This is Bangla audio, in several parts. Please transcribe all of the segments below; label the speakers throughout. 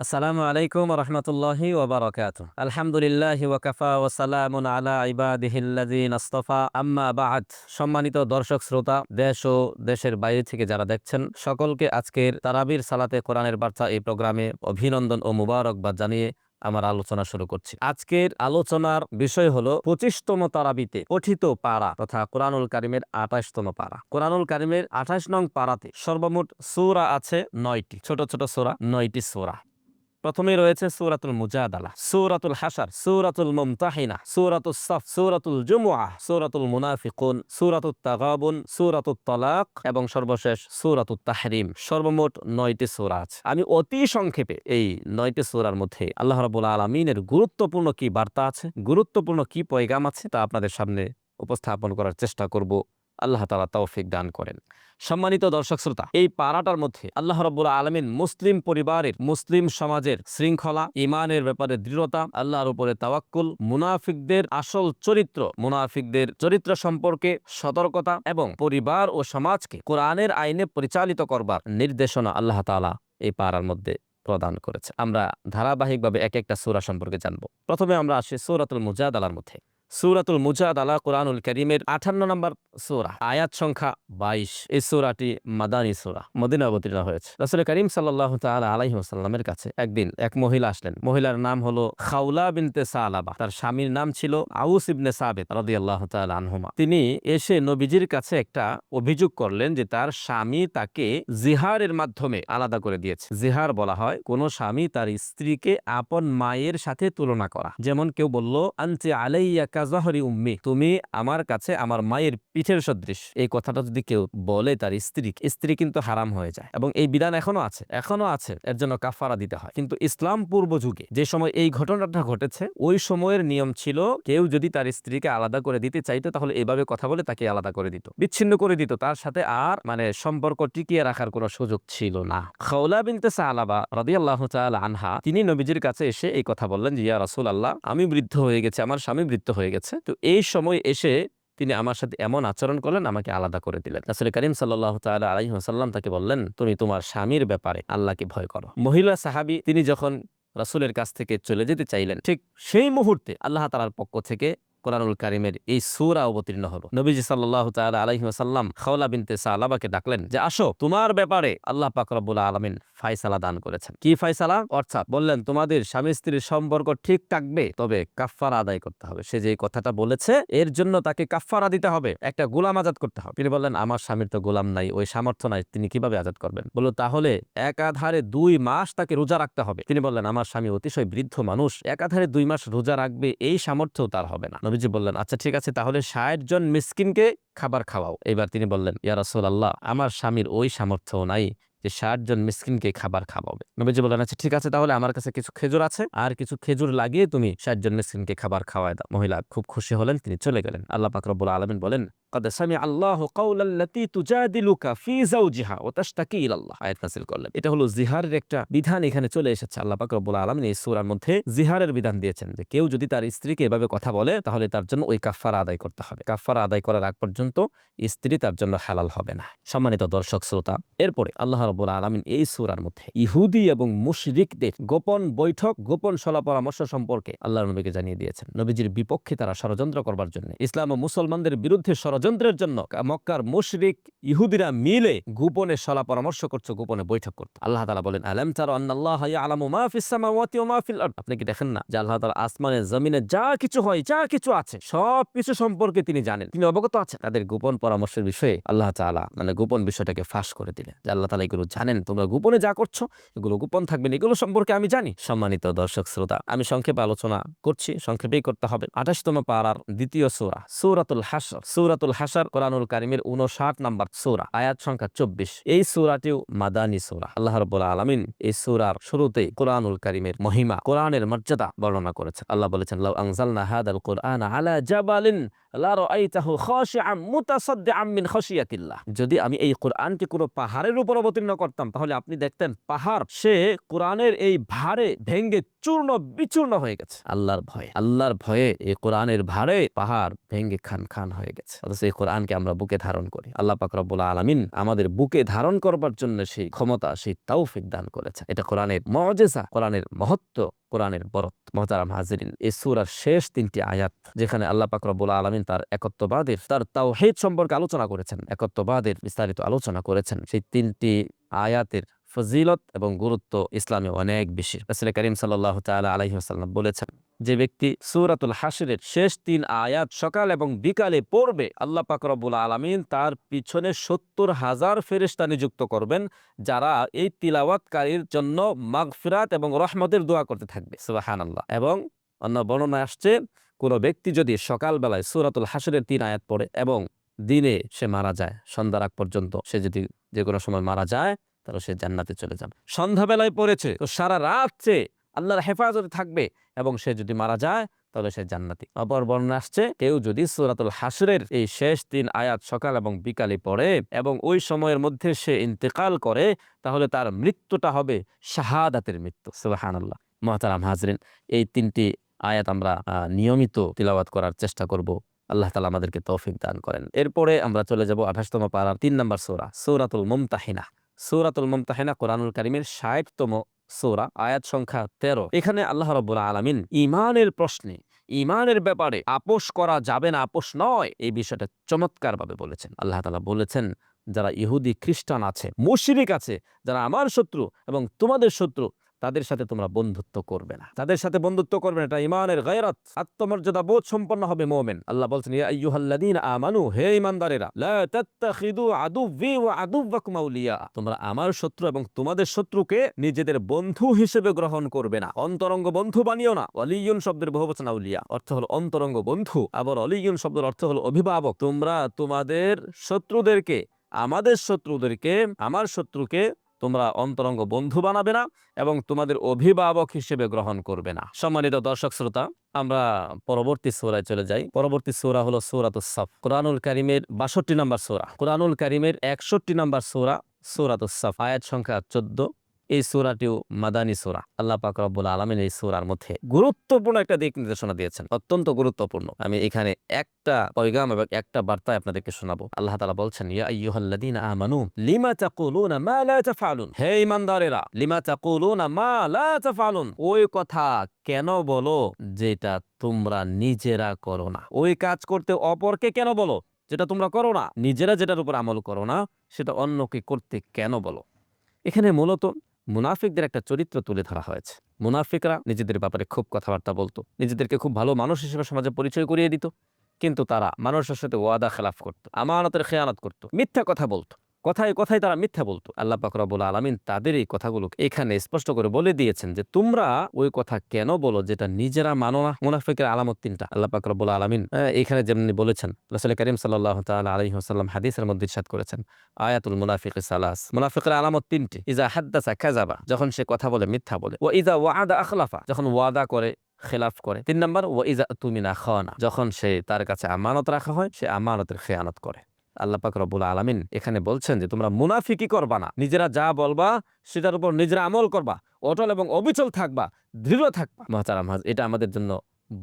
Speaker 1: আসসালামু আলাইকুম রহমতুল্লাহি ওবারাকাতুহ। আলহামদুলিল্লাহি ওয়াকাফা ওয়া সালামুন আলা ইবাদিহিল্লাযিনা ইসতাফা আম্মা বা'দ। সম্মানিত দর্শক শ্রোতা, দেশ ও দেশের বাইরে থেকে যারা দেখছেন, সকলকে আজকের তারাবির সালাতে কোরআনের বার্তা এই প্রোগ্রামে অভিনন্দন ও মুবারকবাদ জানিয়ে আমার আলোচনা শুরু করছি। আজকের আলোচনার বিষয় হলো 25তম তারাবিতে পঠিত পারা তথা কোরআনুল কারিমের 28তম পারা। কোরআনুল কারিমের 28 নং পারাতে সর্বমোট সূরা আছে 9টি, ছোট ছোট সূরা, 9টি সূরা। প্রথমে রয়েছে সূরাতুল মুজাদালা, সূরাতুল হাশর, সূরাতুল মুমতাহিনা, সূরাতুস সাফ, সূরাতুল জুমুআহ, সূরাতুল মুনাফিকুন, সূরাতুত তাগাবুন, সূরাতুত তালাক এবং সর্বশেষ সূরাতুত তাহরিম। সর্বমোট 9টি সূরা আছে। আমি অতি সংক্ষেপে এই 9টি সূরার মধ্যে আল্লাহ রাব্বুল আলামিনের গুরুত্বপূর্ণ কি বার্তা আছে, গুরুত্বপূর্ণ কি পয়গাম আছে তা আপনাদের সামনে উপস্থাপন করার চেষ্টা করব। আল্লাহ তাআলা তৌফিক দান করেন। সম্মানিত দর্শক শ্রোতা, এই পারাটার মধ্যে আল্লাহ রাব্বুল আলামিন মুসলিম পরিবারের, মুসলিম সমাজের শৃঙ্খলা, ঈমানের ব্যাপারে দৃঢ়তা, আল্লাহর উপরে তাওয়াক্কুল, মুনাফিকদের আসল চরিত্র, মুনাফিকদের চরিত্র সম্পর্কে সতর্কতা এবং পরিবার ও সমাজকে কোরআনের আইনে পরিচালিত করবার নির্দেশনা আল্লাহ তাআলা এই পারার মধ্যে প্রদান করেছে। আমরা ধারাবাহিকভাবে এক একটা সূরা সম্পর্কে জানব। প্রথমে আমরা আসি সূরাতুল মুজাদালার মধ্যে। সূরাতুল মুজাদালা কোরআনুল কারীমের 58 নম্বর সূরা, আয়াত সংখ্যা 22। এই সূরাটি মাদানী সূরা, মদিনা অবতীর্ণ হয়েছে। রাসূল করিম সাল্লাল্লাহু তাআলা আলাইহি ওয়াসাল্লামের কাছে একদিন এক মহিলা আসলেন। মহিলার নাম হলো খাউলা বিনতে সালাবা। তার স্বামীর নাম ছিল আউস ইবনে সাবিত রাদিয়াল্লাহু তাআলা আনহুমা। তিনি এসে নবীজির কাছে একটা অভিযোগ করলেন যে তার স্বামী তাকে জিহারের মাধ্যমে আলাদা করে দিয়েছে। জিহার বলা হয় কোন স্বামী তার স্ত্রীকে আপন মায়ের সাথে তুলনা করা। যেমন কেউ বলল, আনতি আলাইয়া কাজহরি উম্মি, তুমি আমার কাছে আমার মায়ের পিঠের সদৃশ। এই কথাটা যদি কেউ বলে তার স্ত্রী কিন্তু হারাম হয়ে যায় এবং এই বিধান এখনো আছে, এর জন্য কাফারা দিতে হয়। কিন্তু ইসলাম পূর্ব যুগে যে সময় এই ঘটনাটা ঘটেছে, ওই সময়ের নিয়ম ছিল কেউ যদি তার স্ত্রীকে আলাদা করে দিতে চাইতো তাহলে এভাবে কথা বলে তাকে আলাদা করে দিত, বিচ্ছিন্ন করে দিত। তার সাথে আর সম্পর্ক টিকিয়ে রাখার কোনো সুযোগ ছিল না। খাউলা বিনতে সালাবা রাদিয়াল্লাহু তাআলা আনহা, তিনি নবীজির কাছে এসে এই কথা বললেন যে, ইয়া রাসূলুল্লাহ, আমি বৃদ্ধ হয়ে গেছি, আমার স্বামী বৃদ্ধ হয়ে গেছে, তো এই সময় এসে তিনি আমার সাথে এমন আচরণ করলেন, আমাকে আলাদা করে দিলেন। রাসূল করিম সাল্লাল্লাহু তাআলা আলাইহি ওয়াসাল্লাম তাকে বললেন, তুমি তোমার স্বামীর ব্যাপারে আল্লাহকে ভয় করো। মহিলা সাহাবী তিনি যখন রাসূলের কাছ থেকে চলে যেতে চাইলেন, ঠিক সেই মুহূর্তে আল্লাহ তাআলার পক্ষ থেকে কোরআনুল কারীমের এই সূরা অবতীর্ণ হলো। নবীজি সাল্লাল্লাহু তাআলা আলাইহি ওয়াসাল্লাম খাওলা বিনতে সালাবাকে ডাকলেন যে, আসো, তোমার ব্যাপারে আল্লাহ পাক রব্বুল আলামিন ফায়সালা দান করেছেন। কি ফায়সালা? অর্থাৎ বললেন, তোমাদের স্বামী স্ত্রীর সম্পর্ক ঠিক থাকবে, তবে কাফফারা আদায় করতে হবে। সে যে কথাটা বলেছে এর জন্য তাকে কাফফারা দিতে হবে, একটা গোলাম আজাদ করতে হবে। তিনি বললেন, আমার স্বামীর তো গোলাম নাই, ওই সামর্থ্য নাই, তিনি কিভাবে আজাদ করবেন? বলল, তাহলে একাধারে 2 মাস তাকে রোজা রাখতে হবে। তিনি বললেন, আমার স্বামী অতিশয় বৃদ্ধ মানুষ, একাধারে 2 মাস রোজা রাখবে এই সামর্থ্য তার হবে না। নবীজি বললেন, আচ্ছা ঠিক আছে, তাহলে 60 জন মিসকিনকে খাবার খাওয়াও। এবার তিনি বললেন, ইয়া রাসূলুল্লাহ, আমার স্বামীর ওই সামর্থ্য নাই যে 60 জন মিসকিনকে খাবার খাওয়াবে। নবীজি বললেন, আচ্ছা ঠিক আছে, তাহলে আমার কাছে কিছু খেজুর আছে, আর কিছু খেজুর লাগিয়ে তুমি 60 জন মিসকিনকে খাবার খাওয়ায় দাও। মহিলা খুব খুশি হলেন, তিনি চলে গেলেন। আল্লাহ পাক রব্বুল আলামিন বলেন, قد سمع الله قول التي تجادلك في زوجها وتشتكي الى الله। আয়াত নাযিল করলেন। এটা হলো জিহারের একটা বিধান এখানে চলে এসেছে। আল্লাহ পাক রব্বুল আলামিন এই সূরার মধ্যে জিহারের বিধান দিয়েছেন যে কেউ যদি তার স্ত্রীকে এভাবে কথা বলে তাহলে তার জন্য ওই কাফফারা আদায় করতে হবে। কাফফারা আদায় করার আগ পর্যন্ত স্ত্রী তার জন্য হালাল হবে না। সম্মানিত দর্শক শ্রোতা, এরপরে আল্লাহ রাব্বুল আলামিন এই সূরার মধ্যে ইহুদি এবং মুশরিকদের গোপন বৈঠক, গোপন সলা পরামর্শ সম্পর্কে আল্লাহর নবীকে জানিয়ে দিয়েছেন। নবীজির বিপক্ষে তারা ষড়যন্ত্র করবার জন্য, ইসলাম ও মুসলমানদের বিরুদ্ধে ষড়যন্ত্রের জন্য মক্কার মুশরিক ইহুদিরা মিলে গোপনে সলা পরামর্শ করছে, গোপনে বৈঠক করতে। আল্লাহ তাআলা বলেন, আলাম তারা আন্নাল্লাহা ইয়ালামু মা ফিস সামাওয়াতি ওয়া মা ফিল আরদ। আপনি কি দেখেন না যে আল্লাহ তাআলা আসমানে জমিনে যা কিছু হয়, যা কিছু আছে, সব কিছু সম্পর্কে তিনি জানেন, তিনি অবগত আছেন। তাদের গোপন পরামর্শের বিষয়ে আল্লাহ তাআলা গোপন বিষয়টাকে ফাঁস করে দিলেন যে আল্লাহ তাআলা এগুলো জানেন, তোমরা গোপনে যা করছো এগুলো গোপন থাকবে, এগুলো সম্পর্কে আমি জানি। সম্মানিত দর্শক শ্রোতা, আমি সংক্ষেপে আলোচনা করছি, সংক্ষেপেই করতে হবে। 28তম পারার দ্বিতীয় সূরা, সূরাতুল হাশর। সূরাতুল হাশর কোরআনুল কারীমের 59 নম্বর সূরা, আয়াত সংখ্যা 24। এই সূরাটিও মাদানী সূরা। আল্লাহ রাব্বুল আলামিন এই সূরার শুরুতেই কোরআনুল কারীমের মহিমা, কোরআনের মর্যাদা বর্ণনা করেছেন। আল্লাহ বলেছেন, লাউ আনজালনা হাদাল কুরআনা আলা জাবালিন লা রাআইতাহু খাশিআম মুতাসাদ্দিআম মিন খাশিয়াতিল্লাহ। যদি আমি এই কোরআনকে কোনো পাহাড়ের উপর অবতীর্ণ করতাম, তাহলে আপনি দেখতেন পাহাড় সে কোরআনের এই ভারে ভেঙ্গে চূর্ণ বিচূর্ণ হয়ে গেছে। আল্লাহর ভয়ে এই কোরআনের ভারে পাহাড় ভেঙ্গে খান খান হয়ে গেছে। অথচ এই কোরআনকে আমরা বুকে ধারণ করি। আল্লাহ পাক রব্বুল আলামিন আমাদের বুকে ধারণ করবার জন্য সেই ক্ষমতা, সেই তৌফিক দান করেছে। এটা কোরআনের মুজিজা, কোরআনের মহত্ব, কোরআনের বরত্ব। মুহতারাম হাজিরিন, এই সূরার শেষ 3টি আয়াত যেখানে আল্লাহ পাক রব্বুল আলামিন তার একত্ববাদের, তার তাওহীদ সম্পর্কে আলোচনা করেছেন, একত্ববাদের বিস্তারিত আলোচনা করেছেন, সেই 3টি আয়াতের ফজিলত এবং গুরুত্ব ইসলামে অনেক বেশি। রাসূল করিম সাল্লাল্লাহু তাআলা আলাইহি ওয়াসাল্লাম বলেছেন, যে ব্যক্তি সূরাতুল হাশরের শেষ 3 আয়াত সকাল এবং বিকালে পড়বে, আল্লাহ পাক রব্বুল আলামিন তার পিছনে 70,000 ফেরেশতা নিযুক্ত করবেন, যারা এই তিলাওয়াতকারীর জন্য মাগফিরাত এবং রহমতের দোয়া করতে থাকবে। সুবহানাল্লাহ। এবং অন্য বর্ণনায় আসছে, কোন ব্যক্তি যদি সকালবেলায় সূরাতুল হাশরের 3 আয়াত পড়ে এবং দিনে সে মারা যায়, সন্ধ্যার আগ পর্যন্ত সে যদি যে কোনো সময় মারা যায়, তাহলে সে জান্নাতে চলে যাবে। সন্ধ্যাবেলায় পড়েছে তো সারা রাত সে আল্লাহর হেফাজতে থাকবে এবং সে যদি মারা যায় তাহলে সে জান্নাতি। অপর বর্ণনা আসছে, কেউ যদি সূরাতুল হাশরের এই শেষ 3 আয়াত সকাল এবং বিকালে পড়ে এবং ওই সময়ের মধ্যে সে ইন্তেকাল করে, তাহলে তার মৃত্যুটা হবে শাহাদাতের মৃত্যু। সুবহানাল্লাহ। মুহতারাম হাজরিন, এই 3টি আয়াত আমরা নিয়মিত তিলাওয়াত করার চেষ্টা করব। আল্লাহ তাআলা আমাদেরকে তৌফিক দান করেন। এরপরে আমরা চলে যাব 28তম পারার 3 নম্বর সূরা, সূরাতুল মুমতাহিনা। সূরাতুল মুমতাহিনা কোরআনুল কারীমের 60তম সূরা, আয়াত সংখ্যা 13। এখানে আল্লাহ রাব্বুল আলামিন ঈমানের প্রশ্নে, ঈমানের ব্যাপারে আপোষ করা যাবে না, আপোষ নয়, এই বিষয়টা চমৎকারভাবে বলেছেন। আল্লাহ তাআলা বলেছেন, যারা ইহুদি খ্রিস্টান আছে, মুশরিক আছে, যারা আমার শত্রু এবং তোমাদের শত্রু, তাদের সাথে তোমরা বন্ধুত্ব করবে না, তাদের সাথে বন্ধুত্ব করবে না। এটা ঈমানের গায়রাত, আত্মমর্যাদা বোধ সম্পন্ন হবে মুমিন। আল্লাহ বলছেন, ইয়া আইয়ুহাল্লাযীনা আমানু, হে ঈমানদারেরা, লা তাত্তাখিযু আদুওয়ি ওয়া আদুওয়াকুম আউলিয়া, তোমরা আমার শত্রু এবং তোমাদের শত্রুকে নিজেদের বন্ধু হিসেবে গ্রহণ করবে না, অন্তরঙ্গ বন্ধু বানিও না। ওয়ালিয়ুন শব্দের বহুবচন আউলিয়া, অর্থ হলো অন্তরঙ্গ বন্ধু, আবার ওয়ালিয়ুন শব্দের অর্থ হলো অভিভাবক। তোমরা তোমাদের শত্রুদেরকে, আমাদের শত্রুদেরকে, আমার শত্রুকে তোমরা অন্তরঙ্গ বন্ধু বানাবে না এবং তোমাদের অভিভাবক হিসেবে গ্রহণ করবে না। সম্মানিত দর্শক শ্রোতা, আমরা পরবর্তী সূরায় চলে যাই। পরবর্তী সূরা হলো সূরাতুস সাফ, কোরআনুল কারীমের 62 নম্বর সূরা, কোরআনুল কারীমের 61 নম্বর সূরা, সূরাতুস সাফ, আয়াত সংখ্যা 14। এই সূরাটিও মাদানী সূরা। আল্লাহ পাক রব্বুল আলামিন এই সূরার মধ্যে গুরুত্বপূর্ণ একটা দিক নির্দেশনা দিয়েছেন, অত্যন্ত গুরুত্বপূর্ণ। আমি এখানে একটা পয়গাম এবং একটা বার্তা আপনাদেরকে শোনাবো। আল্লাহ তাআলা বলছেন, ইয়া আইয়ুহাল্লাযীনা আমানু লিমা তাকুলুনা মা লা তাফআলুন, হে ঈমানদারেরা, লিমা তাকুলুনা মা লা তাফআলুন, ওই কথা কেন বলো যেটা তোমরা নিজেরা করো না। ওই কাজ করতে অপরকে কেন বলো যেটা তোমরা করো না? নিজেরা যেটার উপর আমল করো না, সেটা অন্যকে করতে কেন বলো? এখানে মূলত মুনাফিকদের একটা চরিত্র তুলে ধরা হয়েছে। মুনাফিকরা নিজেদের ব্যাপারে খুব কথাবার্তা বলতো, নিজেদেরকে খুব ভালো মানুষ হিসেবে সমাজে পরিচয় করিয়ে দিত, কিন্তু তারা মানুষের সাথে ওয়াদা খেলাফ করত, আমানতের খেয়ানত করত, মিথ্যা কথা বলতো, কথায় কথায় তারা মিথ্যা বলতো। আল্লাহ পাক রব্বুল আলামিন তাদের এই কথাগুলো এখানে স্পষ্ট করে বলে দিয়েছেন যে তোমরা ওই কথা কেন বলো যেটা নিজেরা মানো না। মুনাফিকের আলামত 3টা আল্লাহ পাক রব্বুল আলামিন এখানে যেমনি বলেছেন, রাসূল করিম সাল্লাল্লাহু তাআলা আলাইহি ওয়াসাল্লাম হাদিসের মধ্যে ইরশাদ করেছেন, আয়াতুল মুনাফিকি সালাস, মুনাফিকের আলামত 3টি। ইজা হাদ্দাসা কাযাবা, যখন সে কথা বলে মিথ্যা বলে, ওয়া ইজা ওয়াআদা আখলাফা, যখন ওয়াদা করে খেলাফ করে। 3 নাম্বার, ওয়া ইজা তুমিনা খানা, যখন সে তার কাছে আমানত রাখা হয় সে আমানতের খেয়ানত করে। আল্লাহ পাক রব্বুল আলামিন এখানে বলছেন যে তোমরা মুনাফিকি করবা না, নিজেরা যা বলবা সেটার উপর নিজেরা আমল করবা, অটল এবং অবিচল থাকবা, দৃঢ় থাকবা। মুহতারাম, এটা আমাদের জন্য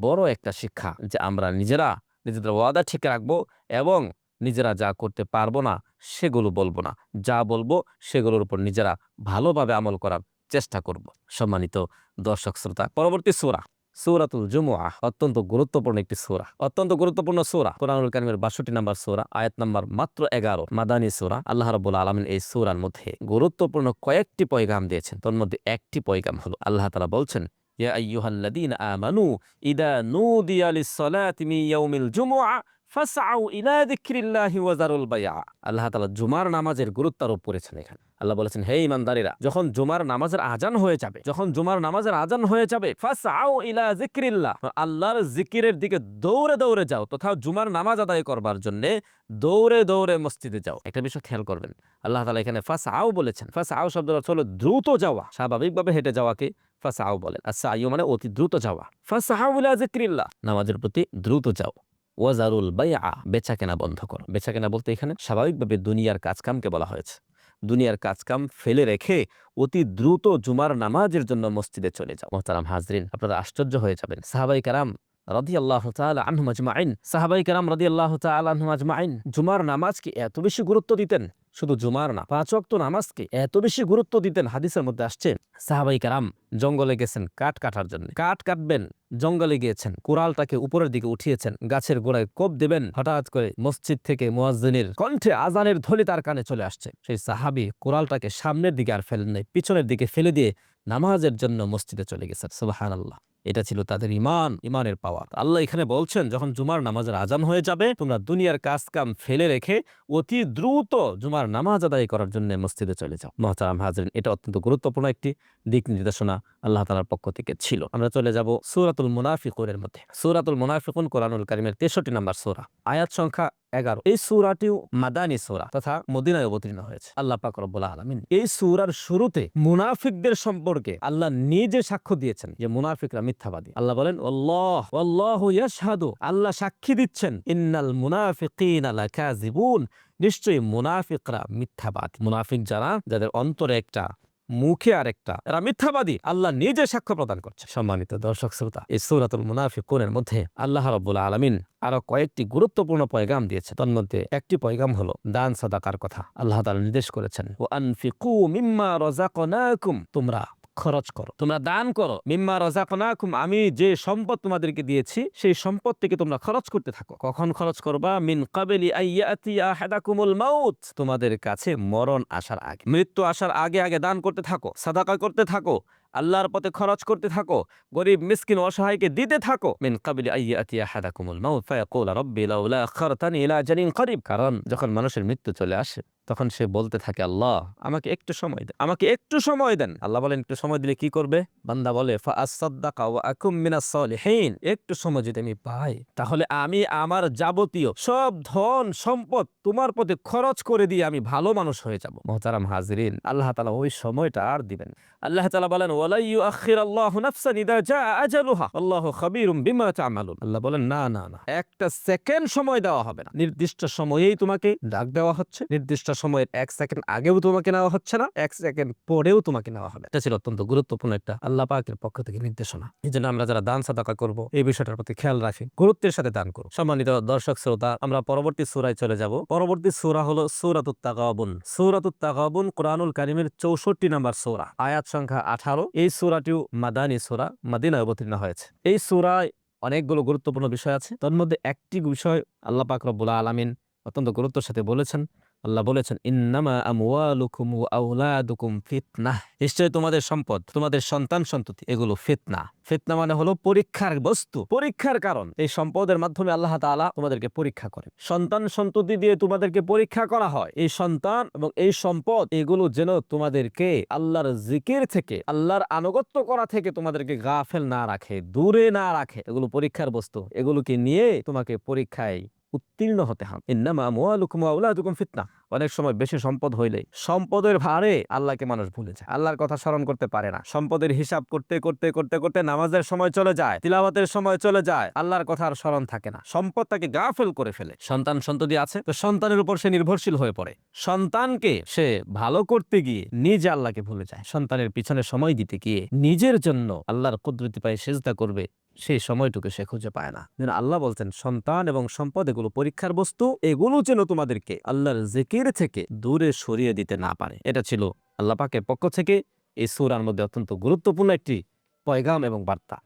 Speaker 1: বড় একটা শিক্ষা যে আমরা নিজেরা নিজেদের ওয়াদা ঠিক রাখবো এবং নিজেরা যা করতে পারবো না সেগুলো বলবো না, যা বলবো সেগুলোর উপর নিজেরা ভালোভাবে আমল করার চেষ্টা করব। সম্মানিত দর্শক শ্রোতা, পরবর্তী সূরা সূরাতুল জুমুআহ, অত্যন্ত গুরুত্বপূর্ণ একটি সূরা, অত্যন্ত গুরুত্বপূর্ণ সূরা, কোরআনুল কারীমের 62 নম্বর সূরা, আয়াত নাম্বার মাত্র 11, মাদানী সূরা। আল্লাহ রাব্বুল আলামিন এই সূরার মধ্যে গুরুত্বপূর্ণ কয়েকটি পয়গাম দিয়েছেন, তার মধ্যে একটি পয়গাম হলো আল্লাহ তাআলা বলছেন, ইয়া আইয়ুহাল্লাযীনা আমানু ইদা নুদিয়া লিস-সালাতি মিন ইয়াউমিল জুমুআহ ফাসআউ ইলা যিকরিল্লাহি ওয়া যারুল বাইআ। আল্লাহ তাআলা জুমার নামাজের গুরুত্ব আরোপ করেছেন এখানে। আল্লাহ বলেছেন, হে ঈমানদারেরা, যখন জুমার নামাজের আজান হয়ে যাবে, যখন জুমার নামাজের আজান হয়ে যাবে, ফাসআউ ইলা যিকরিল্লাহ, আল্লাহর জিকিরের দিকে দৌড়ে দৌড়ে যাও, তথা জুমার নামাজ আদায় করবার জন্য দৌড়ে দৌড়ে মসজিদে যাও। একটা বিষয় খেয়াল করবেন, আল্লাহ তাআলা এখানে ফাসআউ বলেছেন। ফাসআউ শব্দের অর্থ হলো দ্রুত যাওয়া, স্বাভাবিকভাবে হেঁটে যাওয়াকে ফাসআউ বলেন। আচ্ছা, আইয়ু মানে অতি দ্রুত যাওয়া। ফাসআউ ইলা যিকরিল্লাহ, নামাজের প্রতি দ্রুত যাও। ওয়াজারুল বাইআ, বেচা কেনা বন্ধ করো। বেচা কেনা বলতে এখানে স্বাভাবিকভাবে দুনিয়ার কাজকামকে বলা হয়েছে। দুনিয়ার কাজকাম ফেলে রেখে অতি দ্রুত জুমার নামাজের জন্য মসজিদে চলে যাও। মোহতারাম হাজরিন, আপনারা আশ্চর্য হয়ে যাবেন। সাহাবাই কারাম রাদিয়াল্লাহু তাআলা আনহুম আজমাইন, সাহাবাই কারাম রাদিয়াল্লাহু তাআলা আনহুম আজমাইন জুমার নামাজকে এত বেশি গুরুত্ব দিতেন। শুধু জুমার না, 5 ওয়াক্ত নামাজকে এত বেশি গুরুত্ব দিতেন। হাদিসের মধ্যে আসছে সাহাবাই কারাম জঙ্গলে গেছেন কাঠ কাটার জন্য। কাঠ কাটবেন, জঙ্গলে গিয়েছেন, কোরালটাকে উপরের দিকে উঠিয়েছেন, গাছের গোড়ায় কোপ দেবেন। হঠাৎ করে মসজিদ থেকে মুয়াজ্জিনের কণ্ঠে আজানের ধ্বনি তার কানে চলে আসছে। সেই সাহাবী কোরালটাকে সামনের দিকে আর ফেলেন নাই, পিছনের দিকে ফেলে দিয়ে নামাজের জন্য মসজিদে চলে গেছেন। সুবহানাল্লাহ। এটা ছিল তাদের ইমানের পাওয়ার। আল্লাহ এখানে বলছেন, যখন জুমার নামাজের আজান হয়ে যাবে, তোমরা দুনিয়ার কাজ কাম ফেলে রেখে অতি দ্রুত জুমার নামাজ আদায় করার জন্য মসজিদে চলে যাও। মুহতারাম হাজরিন, এটা অত্যন্ত গুরুত্বপূর্ণ একটি দিক নির্দেশনা আল্লাহ তাআলার পক্ষ থেকে ছিল। আমরা চলে যাব সূরাতুল মুনাফিকুনের মধ্যে। সূরাতুল মুনাফিকুন কোরআনুল কারীমের 63 নম্বর সূরা, আয়াত সংখ্যা 11। এই সূরাটিও মাদানী সূরা তথা মদিনায় অবতীর্ণ হয়েছে। আল্লাহ পাক রব্বুল আলামিন এই সূরার শুরুতে মুনাফিকদের সম্পর্কে আল্লাহ নিজে সাক্ষ্য দিয়েছেন যে মুনাফিকরা মিথ্যাবাদী। আল্লাহ বলেন ওয়াল্লাহু ইয়াশহাদু, আল্লাহ সাক্ষী দিচ্ছেন, ইন্নাল মুনাফিকিনা লাকাযিবুন, নিশ্চয়ই মুনাফিকরা মিথ্যাবাদী। মুনাফিক যারা, যাদের অন্তরে একটা মুখে আরেকটা, এরা মিথ্যাবাদী, আল্লাহ নিজে সাক্ষ্য প্রদান করছে। সম্মানিত দর্শক শ্রোতা, এই সূরাতুল মুনাফিকুনের মধ্যে আল্লাহ রাব্বুল আলামিন আরো কয়েকটি গুরুত্বপূর্ণ পয়গাম দিয়েছে। তার মধ্যে একটি পয়গাম হলো দান সাদাকার কথা। আল্লাহ তাআলা নির্দেশ করেছেন, ওয়া আনফিকু মিম্মা রাযাকনাকুম, তোমরা খরচ করো, তোমরা দান করো। মিম্মা রাযাকনাকুম, আমি যে সম্পদ তোমাদেরকে দিয়েছি সেই সম্পদ থেকে তোমরা খরচ করতে থাকো। কখন খরচ করবা? মিন ক্বাবলি আইয়াতি আহাদাকুমুল মাউত, তোমাদের কাছে মরণ আসার আগে, মৃত্যু আসার আগে আগে দান করতে থাকো, সাদাকা করতে থাকো, আল্লাহর পথে খরচ করতে থাকো, গরিব মিসকিন অসহায়কে দিতে থাকো। মিন ক্বাবলি আইয়াতি আহাদাকুমুল মাউত ফায়াকুল রাব্বি লাউলা আখারতানি ইলা আজালিন করিব, কারণ যখন মানুষের মৃত্যু চলে আসে তখন সে বলতে থাকে, আল্লাহ আমাকে একটু সময় দেন, আমাকে একটু সময় দেন। আল্লাহ বলেন, একটু সময় দিলে কি করবে? বান্দা বলে, ফাআসাদদাকা ওয়া আকুম মিনাস সালিহিন, একটু সময় যদি আমি পাই তাহলে আমি আমার যাবতীয় সব ধন সম্পদ তোমার পথে খরচ করে দিয়ে আমি ভালো মানুষ হয়ে যাব। মুহতারাম হাজিরিন, আল্লাহ তাআলা ওই সময়টা আর দিবেন। আল্লাহ তাআলা বলেন, ওয়ালা ইউআখিরাল্লাহু নাফসান ইযা জাআ আজালুহা আল্লাহু খাবীরুম বিমা তা'মালুন। আল্লাহ বলেন, না না না, একটা সেকেন্ড সময় দেওয়া হবে না। নির্দিষ্ট সময়েই তোমাকে ডাক দেওয়া হচ্ছে, নির্দিষ্ট সময়ের 1 সেকেন্ড আগেও তোমাকে নেওয়া হচ্ছে না, 1 সেকেন্ড পরেও তোমাকে নেওয়া হবে। এটা ছিল অত্যন্ত গুরুত্বপূর্ণ একটা আল্লাহ পাকের পক্ষ থেকে নির্দেশনা। এই জন্য আমরা যারা দান সাদাকা করব, এই বিষয়টার প্রতি খেয়াল রাখি, গুরুত্বের সাথে দান করব। সম্মানিত দর্শক শ্রোতা, আমরা পরবর্তী সূরায় চলে যাব। পরবর্তী সূরা হলো সূরাতুত তাগাবুন। সূরাতুত তাগাবুন কোরআনুল কারীমের 64 নম্বর সূরা, আয়াত সংখ্যা 18। এই সূরাটিও মাদানী সূরা, মদিনায় অবতীর্ণ হয়েছে। এই সূরায় অনেকগুলো গুরুত্বপূর্ণ বিষয় আছে। তার মধ্যে একটি বিষয় আল্লাহ পাক রব্বুল আলামিন অত্যন্ত গুরুত্বের সাথে বলেছেন। আল্লাহ বলেছেন, ইন্নামা আমওয়ালুকুম ওয়া আওলাদুকুম ফিতনাহ, নিশ্চয় তোমাদের সম্পদ, তোমাদের সন্তান সন্ততি, এগুলো ফিতনা। ফিতনা মানে হলো পরীক্ষার বস্তু, পরীক্ষার কারণ। এই সম্পদের মাধ্যমে আল্লাহ তাআলা তোমাদেরকে পরীক্ষা করেন। সন্তান সন্ততি দিয়ে তোমাদেরকে পরীক্ষা করা হয়। এই সন্তান এবং এই সম্পদ, এগুলো যেন তোমাদেরকে আল্লাহর জিকির থেকে, আল্লাহর আনুগত্য করা থেকে তোমাদেরকে গাফেল না রাখে, দূরে না রাখে। এগুলো পরীক্ষার বস্তু, এগুলোকে নিয়ে তোমাকে পরীক্ষায় উত্তীর্ণ হতে হবে। ইন্নামা আমওয়ালুকুম ওয়া আওলাদুকুম ফিতনা। অনেক সময় বেশি সম্পদ হইলে সম্পদের ভারে আল্লাহকে মানুষ ভুলে যায়, আল্লাহর কথা স্মরণ করতে পারে না। সম্পদের হিসাব করতে করতে করতে করতে নামাজের সময় চলে যায়, তিলাওয়াতের সময় চলে যায়, আল্লাহর কথা আর স্মরণ থাকে না। সম্পদ তাকে গাফেল করে ফেলে। সন্তান সন্ততি আছে তো সন্তানের উপর সে নির্ভরশীল হয়ে পড়ে। সন্তানকে সে ভালো করতে গিয়ে নিজে আল্লাহকে ভুলে যায়। সন্তানের পিছনে সময় দিতে গিয়ে নিজের জন্য আল্লাহর কুদরতি পায়ে সিজদা করবে, সেই সময়টুকু সে খুঁজে পায় না। যেন আল্লাহ বলছেন, সন্তান এবং সম্পদ এগুলো পরীক্ষার বস্তু, এগুলো যেন তোমাদেরকে আল্লাহর জিকির থেকে দূরে সরিয়ে দিতে না পারে। এটা ছিল আল্লাহ পাকের পক্ষ থেকে এই সূরার মধ্যে অত্যন্ত গুরুত্বপূর্ণ একটি পয়গাম এবং বার্তা।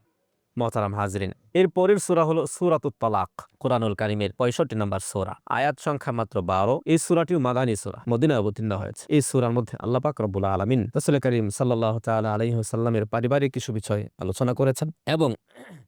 Speaker 1: মুহতারাম হাজরিন, এর পরের সূরা হলো সূরাতুত তালাক, কোরআনুল কারীমের 65 নম্বর সূরা, আয়াত সংখ্যা মাত্র 12। এই সূরাটিও মাদানী সূরা, মদিনায় অবতীর্ণ হয়েছে। এই সূরার মধ্যে আল্লাহ পাক রব্বুল আলামিন রাসূল করিম সাল্লাল্লাহু তাআলা আলাইহি ওয়াসাল্লামের পারিবারিক কিছু বিষয় আলোচনা করেছেন এবং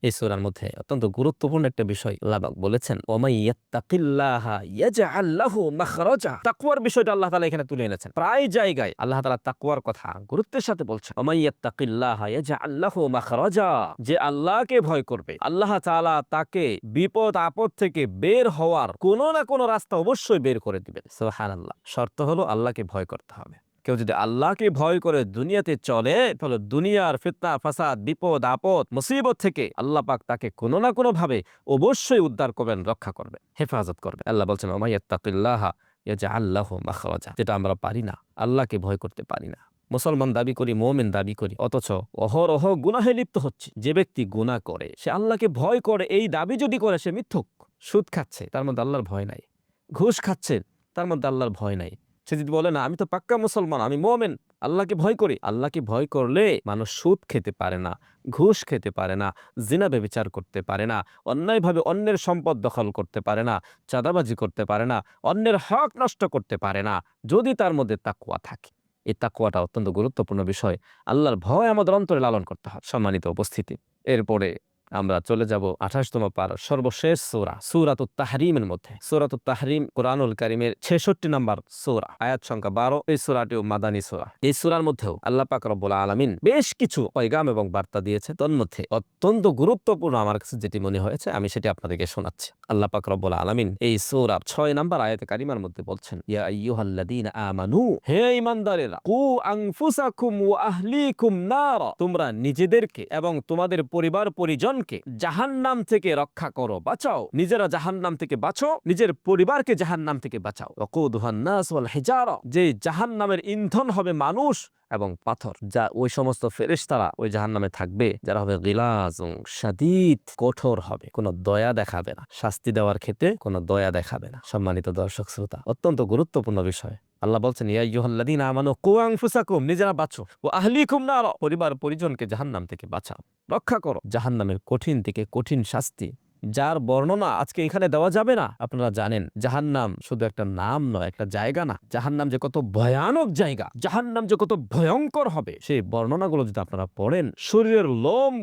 Speaker 1: এই সূরার মধ্যে অত্যন্ত গুরুত্বপূর্ণ একটা বিষয় আল্লাহ পাক বলেছেন, ওয়ামাই ইয়াত্তাকিল্লাহা ইয়াজআল লাহু মাখরাজা। তাকওয়ার বিষয়টা আল্লাহ তাআলা এখানে তুলে এনেছেন। প্রায় জায়গায় আল্লাহ তাআলা তাকওয়ার কথা গুরুত্বের সাথে বলছেন। ওয়ামাই ইয়াত্তাকিল্লাহা ইয়াজআল লাহু মাখরাজা, যে আল্লাহকে ভয় করবে, আল্লাহ তাআলা তাকে বিপদ আপদ থেকে বের হওয়ার কোনো না কোনো রাস্তা অবশ্যই বের করে দিবেন। সুবহানাল্লাহ। শর্ত হলো আল্লাহকে ভয় করতে হবে। কেউ যদি আল্লাহকে ভয় করে দুনিয়াতে চলে তাহলে দুনিয়ার ফিতনা ফাসাদ বিপদ আপদ মুসিবত থেকে আল্লাহ পাক তাকে কোনো না কোনো ভাবে অবশ্যই উদ্ধার করবেন, রক্ষা করবেন, হেফাজত করবেন। আল্লাহ বলছেন ওয়া মাইয়াত্তাকিল্লাহা ইয়াজআল লাহু মাখরাজা, যেটা আমরা পারি না, আল্লাহকে ভয় করতে পারি না। মুসলমান দাবি করি, মুমিন দাবি করি, অথচ অহরহ গুনাহে লিপ্ত হচ্ছে। যে ব্যক্তি গুনাহ করে সে আল্লাহকে ভয় করে, এই দাবি যদি করে সে মিথ্যুক। সুদ খাচ্ছে তার মধ্যে আল্লাহর ভয় নাই, ঘুষ খাচ্ছে তার মধ্যে আল্লাহর ভয় নাই। সে যদি বলে না আমি তো পাক্কা মুসলমান, আমি মুমিন, আল্লাহকে ভয় করি, আল্লাহকে ভয় করলে মানুষ সুদ খেতে পারে না, ঘুষ খেতে পারে না, জিনা ব্যভিচার করতে পারে না, অন্যায়ভাবে অন্যের সম্পদ দখল করতে পারে না, চাঁদাবাজি করতে পারে না, অন্যের হক নষ্ট করতে পারে না, যদি তার মধ্যে তাকওয়া থাকে। এই তাকওয়াটা অত্যন্ত গুরুত্বপূর্ণ বিষয়। আল্লাহর ভয় আমাদের অন্তরে লালন করতে হবে। সম্মানিত উপস্থিতি, এরপরে আমরা চলে যাব 28তম পারা সর্বশেষ সূরা সূরাতুত তাহরিমের মধ্যে। সূরাতুত তাহরিম কোরআনুল কারীমের 66 নম্বর সূরা, আয়াত সংখ্যা 12। এই সূরাটিও মাদানী সূরা। এই সূরার মধ্যেও আল্লাহ পাক রব্বুল আলামিন বেশ কিছু পয়গাম এবং বার্তা দিয়েছে। তন্মধ্যে অত্যন্ত গুরুত্বপূর্ণ আমার কাছে যেটি মনে হয়েছে আমি সেটি আপনাদেরকে শোনাচ্ছি। আল্লাহ পাক রব্বুল আলামিন এই সূরার 6 নম্বর আয়াতে কারিমার মধ্যে বলছেন, ইয়া আইয়ুহাল্লাযীনা আমানু, হে ঈমানদারেরা, কু আনফুসাকুম ওয়া আহলিকুম নারা, তোমরা নিজেদেরকে এবং তোমাদের পরিবার পরিজন জাহান্নাম থেকে রক্ষা করো, বাঁচাও। নিজেরা জাহান্নাম থেকে বাঁচো, নিজের পরিবারকে জাহান্নাম থেকে বাঁচাও। ওয়াকুদুহান নাস ওয়াল হিজারা, যে জাহান্নামের ইন্ধন হবে মানুষ এবং পাথর। যা ওই সমস্ত ফেরেশতারা ওই জাহান্নামে থাকবে যারা হবে গিলাজুন শাদীদ, কঠোর হবে, কোনো দয়া দেখাবে না, শাস্তি দেওয়ার ক্ষেত্রে কোনো দয়া দেখাবে না। সম্মানিত দর্শক শ্রোতা, অত্যন্ত গুরুত্বপূর্ণ বিষয়। আল্লাহ বলছেন ইয়া আইয়ুহাল্লাযীনা আমানু কু আনফুসাকুম, নিজেরা বাঁচো, ওয়া আহলিকুম নার, পরিবার পরিজনকে জাহান্নাম থেকে বাঁচাও, রক্ষা করো জাহান্নামের কঠিন থেকে কঠিন শাস্তি, যার বর্ণনা আজকে এখানে দেওয়া যাবে না। আপনারা জানেন জাহান্নাম শুধু একটা নাম নয়, একটা জায়গা না। জাহান্নাম যে কত ভয়ানক জায়গা, জাহান্নাম যে কত ভয়ঙ্কর হবে, সেই বর্ণনাগুলো যদি আপনারা পড়েন শরীরের লোম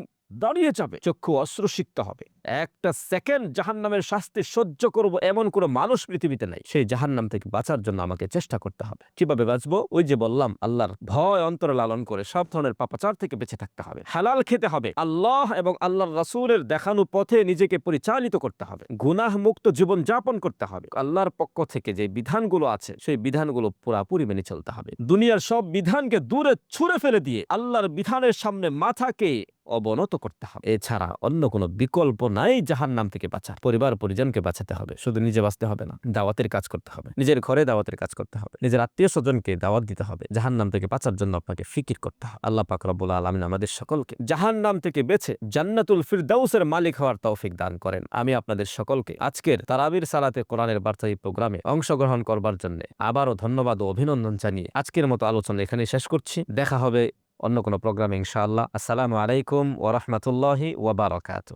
Speaker 1: দাঁড়িয়ে যাবে, চক্ষু অশ্রুসিক্ত হবে। একটা সেকেন্ড জাহান্নামের শাস্তি সহ্য করব এমন কোনো মানুষ পৃথিবীতে নাই। সেই জাহান্নাম থেকে বাঁচার জন্য আমাকে চেষ্টা করতে হবে। কিভাবে বাঁচবো? ওই যে বললাম, আল্লাহর ভয় অন্তরে লালন করে সব ধরনের পাপাচার থেকে বেঁচে থাকতে হবে, হালাল খেতে হবে, আল্লাহ এবং আল্লাহর রাসূলের দেখানো পথে নিজেকে পরিচালিত করতে হবে, গুনাহ মুক্ত জীবন যাপন করতে হবে। আল্লাহর পক্ষ থেকে যে বিধানগুলো আছে সেই বিধানগুলো পুরাপুরি মেনে চলতে হবে। দুনিয়ার সব বিধানকে দূরে ছুঁড়ে ফেলে দিয়ে আল্লাহর বিধানের সামনে মাথাকে অবনত করতে হবে। এছাড়া অন্য কোনো বিকল্প নাই জাহান্নাম থেকে বাঁচার। পরিবার পরিজনকে বাঁচাতে হবে, শুধু নিজে বাঁচতে হবে না, দাওয়াতের কাজ করতে হবে, নিজের ঘরে দাওয়াতের কাজ করতে হবে, নিজের আত্মীয় স্বজনকে দাওয়াত দিতে হবে। জাহান্নাম থেকে বাঁচার জন্য আপনাকে ফিকির করতে হবে। আল্লাহ পাক রব্বুল আলামিন আমাদের সকলকে জাহান্নাম থেকে বেঁচে জান্নাতুল ফিরদাউসের মালিক হওয়ার তৌফিক দান করেন। আমি আপনাদের সকলকে আজকের তারাবির সালাতে কোরআনের বার্তাই প্রোগ্রামে অংশগ্রহণ করবার জন্য আবারও ধন্যবাদ ও অভিনন্দন জানিয়ে আজকের মতো আলোচনা এখানে শেষ করছি। দেখা হবে অন্য কোনো প্রোগ্রামে ইনশাআল্লাহ। আসসালামু আলাইকুম ওয়া রাহমাতুল্লাহি ওয়া বারাকাতুহু।